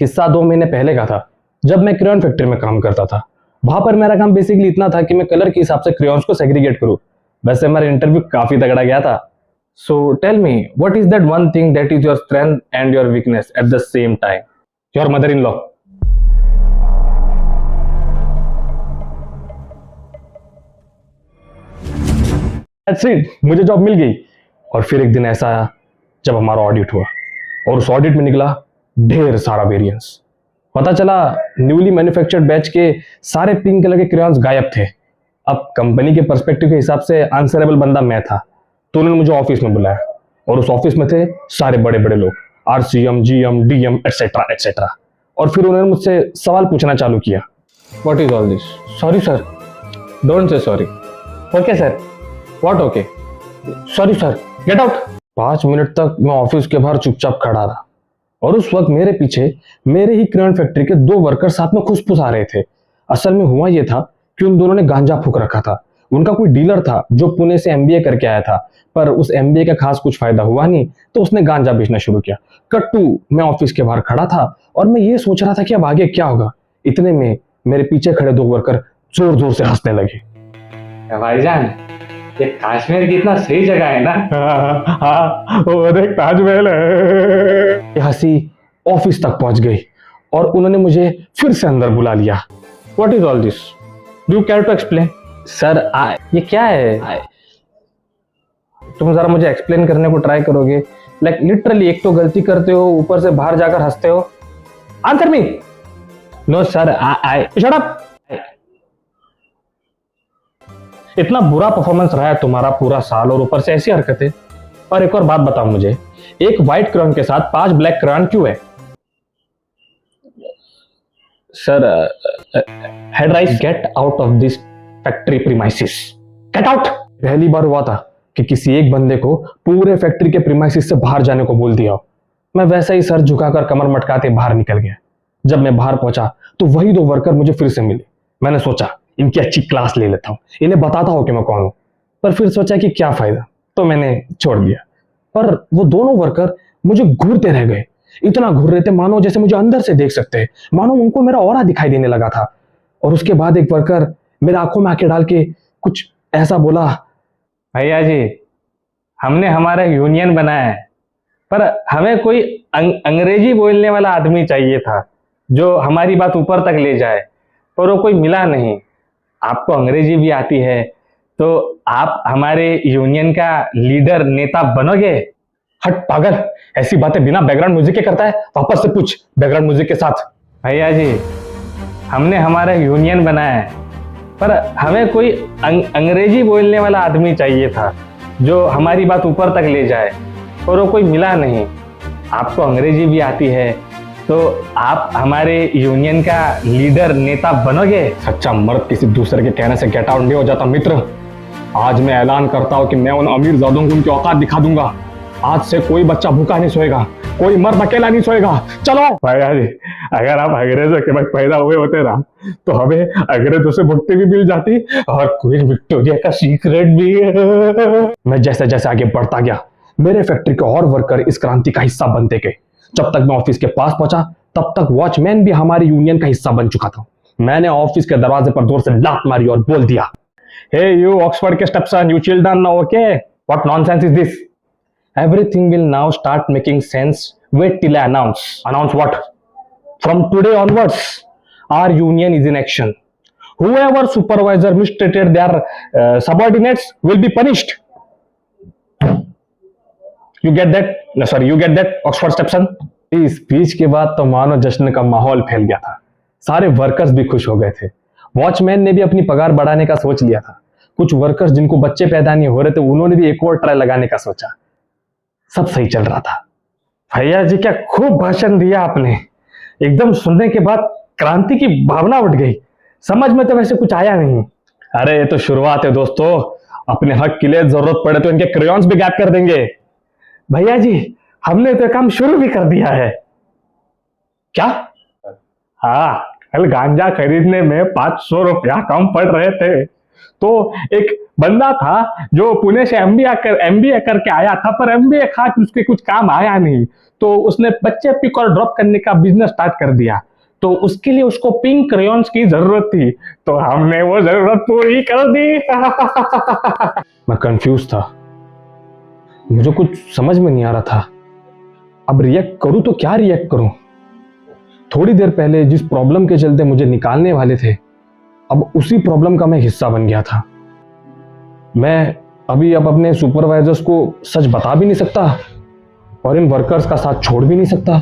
किस्सा 2 महीने पहले का था, जब मैं क्रेयॉन फैक्ट्री में काम करता था। वहां पर मेरा काम बेसिकली इतना था कि मैं कलर के हिसाब से क्रेयॉन्स को सेग्रीगेट करूं। वैसे मेरा इंटरव्यू काफी तगड़ा गया था। So tell me, what is that one thing that is your strength and your weakness at the same time? Your mother in law. That's it, मुझे जॉब मिल गई। और फिर एक दिन ऐसा आया जब हमारा ऑडिट हुआ, और उस ऑडिट में निकला ढेर सारा वेरिएंस। पता चला न्यूली मैन्युफैक्चर्ड बैच के सारे पिंक कलर के क्रेयॉन्स गायब थे। अब कंपनी के पर्सपेक्टिव के हिसाब से आंसरेबल बंदा मैं था, तो उन्होंने मुझे ऑफिस में बुलाया, और उस ऑफिस में थे सारे बड़े बड़े लोग, RCM, GM, DM etcetera etcetera. और फिर उन्होंने मुझसे सवाल पूछना चालू किया। What is all this? Sorry sir. Don't say sorry. Okay sir. What okay? Sorry sir, get out. 5 minute तक मैं ऑफिस के बाहर चुपचाप खड़ा रहा, और उस वक्त मेरे पीछे मेरे ही क्रेयॉन फैक्ट्री के 2 वर्कर साथ में खुसफुस आ रहे थे। असल में हुआ यह था कि उन दोनों ने गांजा फूक रखा था। उनका कोई डीलर था जो पुणे से एमबीए करके आया था, पर उस एमबीए का खास कुछ फायदा हुआ नहीं, तो उसने गांजा बेचना शुरू किया। कट्टू, मैं ऑफिस के बाहर खड़ा था और मैं ये सोच रहा था कि अब आगे क्या होगा। इतने में मेरे पीछे खड़े 2 वर्कर जोर जोर से हंसने लगे। भाईजान, ये कश्मीर कितना सही जगह है ना। हाँ, वो देख ताजमहल है। ये हंसी ऑफिस तक पहुंच गई और उन्होंने मुझे फिर से अंदर बुला लिया। What is all this? Do you care to explain? Sir, ये क्या है? तुम जरा मुझे एक्सप्लेन करने को ट्राई करोगे? लाइक लिटरली, एक तो गलती करते हो, ऊपर से बाहर जाकर हंसते हो। Answer me. No sir, shut up. इतना बुरा परफॉर्मेंस रहा है तुम्हारा पूरा साल, और ऊपर से ऐसी हरकतें। और एक और बात बताओ मुझे, एक व्हाइट क्रेयॉन के साथ 5 ब्लैक क्रेयॉन क्यों है? Sir, head rice, get out of this factory premises. Get out. पहली बार हुआ था कि किसी एक बंदे को पूरे फैक्ट्री के प्रीमाइसिस से बाहर जाने को बोल दिया। मैं वैसे ही सर झुकाकर कमर मटकाते बाहर निकल गया। जब मैं बाहर पहुंचा तो वही 2 वर्कर मुझे फिर से मिले। मैंने सोचा इनकी अच्छी क्लास ले लेता हूं, इन्हें बताता हूं कि मैं कौन हूं। पर फिर सोचा कि क्या फायदा, तो मैंने छोड़ दिया। पर वो दोनों वर्कर मुझे घूरते रह गए। इतना घूर रहे थे मानो जैसे मुझे अंदर से देख सकते हैं, मानो उनको मेरा ऑरा दिखाई देने लगा था। और उसके बाद एक वर्कर मेरे आंखों में आंखें डाल के कुछ ऐसा बोला। भैया जी, हमने हमारा यूनियन बनाया है, पर हमें कोई अंग्रेजी बोलने वाला आदमी चाहिए था जो हमारी बात ऊपर तक ले जाए, पर वो कोई मिला नहीं। आपको अंग्रेजी भी आती है, तो आप हमारे यूनियन का लीडर, नेता बनोगे? हट पागल, ऐसी बातें बिना बैकग्राउंड म्यूजिक के करता है? वापस से पूछ बैकग्राउंड म्यूजिक के साथ। भैया जी, हमने हमारा यूनियन बनाया है, पर हमें कोई अंग्रेजी बोलने वाला आदमी चाहिए था जो हमारी बात ऊपर तक ले जाए, और वो कोई मिला नहीं। आपको अंग्रेजी भी आती है, तो आप हमारे यूनियन का लीडर, नेता बनोगे? सच्चा मर्द किसी दूसरे के कहने से गेट आउट नहीं हो जाता मित्र। आज मैं ऐलान करता हूं कि मैं उन अमीरजादों को उनकी औकात दिखा दूंगा। आज से कोई बच्चा भूखा नहीं सोएगा, कोई मर्द अकेला नहीं सोएगा। चलो भैया जी, अगर आप अंग्रेजों के बाद पैदा हुए होते ना, तो हमें अंग्रेजों से मुक्ति भी मिल जाती, और क्वीन विक्टोरिया का सीक्रेट भी। मैं जैसे जैसे आगे बढ़ता गया, मेरे फैक्ट्री के और वर्कर इस क्रांति का हिस्सा बनते गए। जब तक मैं ऑफिस के पास पहुंचा, तब तक वॉचमैन भी हमारे यूनियन का हिस्सा बन चुका था। मैंने ऑफिस के दरवाजे पर जोर से लात मारी और बोल दिया, हे यू ऑक्सफोर्ड के stepson, you children, now okay? What nonsense is this? Everything will now start making sense, wait till I announce. Announce what? From today onwards our union is in action. Whoever supervisor mistreated their subordinates will be punished. You get that? No, sorry, you get that, Oxford Stepson? इस speech के बाद तो मानो जश्न का माहौल फैल गया था। सारे वर्कर्स भी खुश हो गए थे। वॉचमैन ने भी अपनी पगार बढ़ाने का सोच लिया था। कुछ वर्कर्स जिनको बच्चे पैदा नहीं हो रहे थे, उन्होंने भी एक और ट्राई लगाने का सोचा। सब सही चल रहा था। भैया जी, क्या खूब भाषण दिया आपने। एकदम सुनने के बाद क्रांति की भावना उठ गई। समझ में तो वैसे कुछ आया नहीं। अरे ये तो शुरुआत है दोस्तों, अपने हक के लिए जरूरत पड़े तो इनके क्रेयॉन्स भी गायब कर देंगे। भैया जी, हमने तो काम शुरू भी कर दिया है। क्या? हाँ, कल गांजा खरीदने में 500 रुपया कम पड़ रहे थे, तो एक बंदा था जो पुणे से एमबीए करके आया था, पर एमबीए खास उसके कुछ काम आया नहीं, तो उसने बच्चे पिक और ड्रॉप करने का बिजनेस स्टार्ट कर दिया। तो उसके लिए उसको पिंक क्रेयॉन्स की जरूरत थी, तो हमने वो जरूरत पूरी कर दी। मैं कंफ्यूज था, मुझे कुछ समझ में नहीं आ रहा था। अब रिएक्ट करूं तो क्या रिएक्ट करूं? थोड़ी देर पहले जिस प्रॉब्लम के चलते मुझे निकालने वाले थे, अब उसी प्रॉब्लम का मैं हिस्सा बन गया था। मैं अब अपने सुपरवाइजर्स को सच बता भी नहीं सकता और इन वर्कर्स का साथ छोड़ भी नहीं सकता।